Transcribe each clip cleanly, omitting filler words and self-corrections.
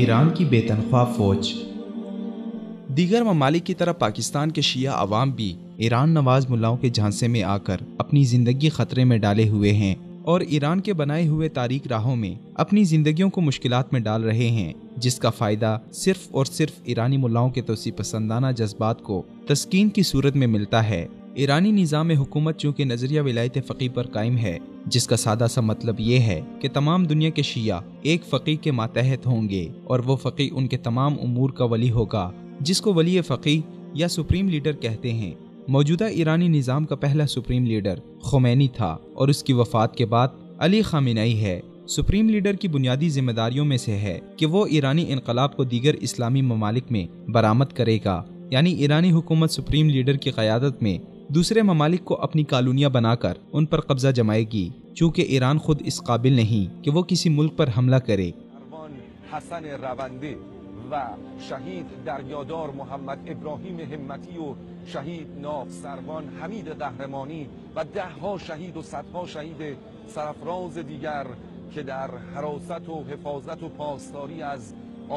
ایران کی بے تنخواہ فوج۔ دیگر ممالک کی طرح پاکستان کے شیعہ عوام بھی ایران نواز ملاؤں کے جھانسے میں آ کر اپنی زندگی خطرے میں ڈالے ہوئے ہیں اور ایران کے بنائے ہوئے تاریک راہوں میں اپنی زندگیوں کو مشکلات میں ڈال رہے ہیں، جس کا فائدہ صرف اور صرف ایرانی ملاؤں کے توسیع پسندانہ جذبات کو تسکین کی صورت میں ملتا ہے۔ ایرانی نظام حکومت چونکہ نظریہ ولایت فقیہ پر قائم ہے، جس کا سادہ سا مطلب یہ ہے کہ تمام دنیا کے شیعہ ایک فقیہ کے ماتحت ہوں گے اور وہ فقیہ ان کے تمام امور کا ولی ہوگا، جس کو ولی فقیہ یا سپریم لیڈر کہتے ہیں۔ موجودہ ایرانی نظام کا پہلا سپریم لیڈر خمینی تھا اور اس کی وفات کے بعد علی خامنئی ہے۔ سپریم لیڈر کی بنیادی ذمہ داریوں میں سے ہے کہ وہ ایرانی انقلاب کو دیگر اسلامی ممالک میں برآمد کرے گا، یعنی ایرانی حکومت سپریم لیڈر کی قیادت میں دوسرے ممالک کو اپنی کالونیاں بنا کر ان پر قبضہ جمائے گی، چونکہ ایران خود اس قابل نہیں کہ وہ کسی ملک پر حملہ کرے۔ حسن روندی و شهید دریادار محمد ابراهیم همتی و شهید ناف سروان حمید قهرمانی و دهها شهید و صدها شهید سرفراز دیگر که در حراست و حفاظت و پاسداری از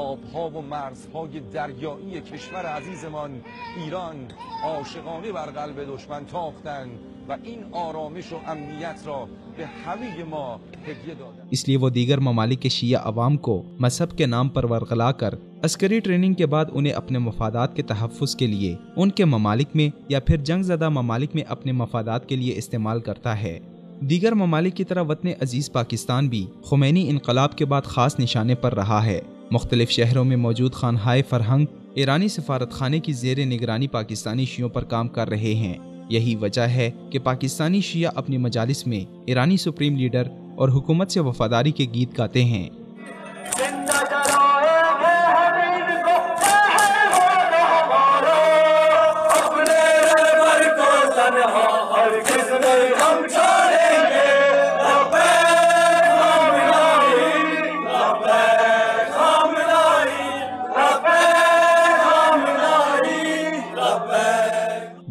آبها و مرزهای دریایی کشور عزیزمان ایران عاشقانه بر قلب دشمن تاختند و این آرامش و امنیت را به همه ما هدیه دادند۔ اس لیے وہ دیگر ممالک کے شیعہ عوام کو مذہب کے نام پر ورغلا کر عسکری ٹریننگ کے بعد انہیں اپنے مفادات کے تحفظ کے لیے ان کے ممالک میں یا پھر جنگ زدہ ممالک میں اپنے مفادات کے لیے استعمال کرتا ہے۔ دیگر ممالک کی طرح وطن عزیز پاکستان بھی خمینی انقلاب کے بعد خاص نشانے پر رہا ہے۔ مختلف شہروں میں موجود خانہائے فرہنگ ایرانی سفارت خانے کی زیر نگرانی پاکستانی شیعوں پر کام کر رہے ہیں۔ یہی وجہ ہے کہ پاکستانی شیعہ اپنی مجالس میں ایرانی سپریم لیڈر اور حکومت سے وفاداری کے گیت گاتے ہیں۔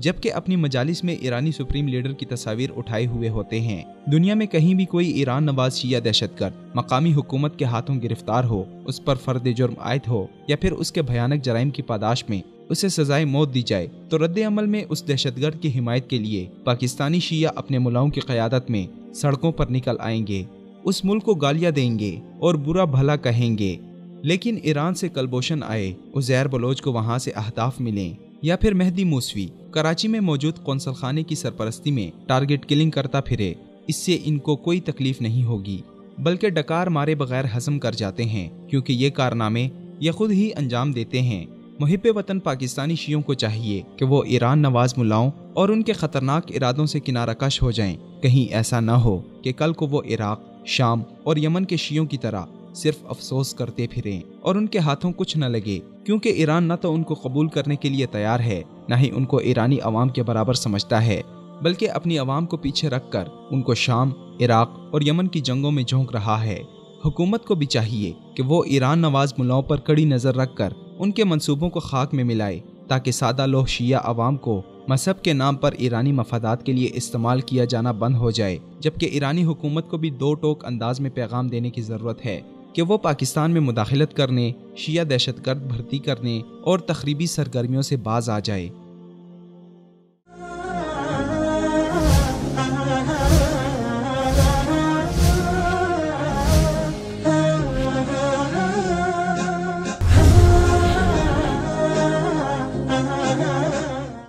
جبکہ اپنی مجالس میں ایرانی سپریم لیڈر کی تصاویر اٹھائے ہوئے ہوتے ہیں۔ دنیا میں کہیں بھی کوئی ایران نواز شیعہ دہشت گرد مقامی حکومت کے ہاتھوں گرفتار ہو، اس پر فرد جرم عائد ہو یا پھر اس کے بھیانک جرائم کی پاداش میں اسے سزائے موت دی جائے، تو رد عمل میں اس دہشت گرد کی حمایت کے لیے پاکستانی شیعہ اپنے ملاؤں کی قیادت میں سڑکوں پر نکل آئیں گے، اس ملک کو گالیاں دیں گے اور برا بھلا کہیں گے۔ لیکن ایران سے کلبوشن آئے، عزیر بلوچ کو وہاں سے اہداف ملیں یا پھر مہدی موسوی کراچی میں موجود قونصل خانے کی سرپرستی میں ٹارگٹ کلنگ کرتا پھرے، اس سے ان کو کوئی تکلیف نہیں ہوگی، بلکہ ڈکار مارے بغیر ہضم کر جاتے ہیں، کیونکہ یہ کارنامے یہ خود ہی انجام دیتے ہیں۔ محب وطن پاکستانی شیعوں کو چاہیے کہ وہ ایران نواز ملاؤں اور ان کے خطرناک ارادوں سے کنارہ کش ہو جائیں۔ کہیں ایسا نہ ہو کہ کل کو وہ عراق، شام اور یمن کے شیعوں کی طرح صرف افسوس کرتے پھریں اور ان کے ہاتھوں کچھ نہ لگے، کیونکہ ایران نہ تو ان کو قبول کرنے کے لیے تیار ہے، نہ ہی ان کو ایرانی عوام کے برابر سمجھتا ہے، بلکہ اپنی عوام کو پیچھے رکھ کر ان کو شام، عراق اور یمن کی جنگوں میں جھونک رہا ہے۔ حکومت کو بھی چاہیے کہ وہ ایران نواز ملاؤں پر کڑی نظر رکھ کر ان کے منصوبوں کو خاک میں ملائے، تاکہ سادہ لوح شیعہ عوام کو مذہب کے نام پر ایرانی مفادات کے لیے استعمال کیا جانا بند ہو جائے، جبکہ ایرانی حکومت کو بھی دو ٹوک انداز میں پیغام دینے کی ضرورت ہے کہ وہ پاکستان میں مداخلت کرنے، شیعہ دہشت گرد بھرتی کرنے اور تخریبی سرگرمیوں سے باز آ جائے۔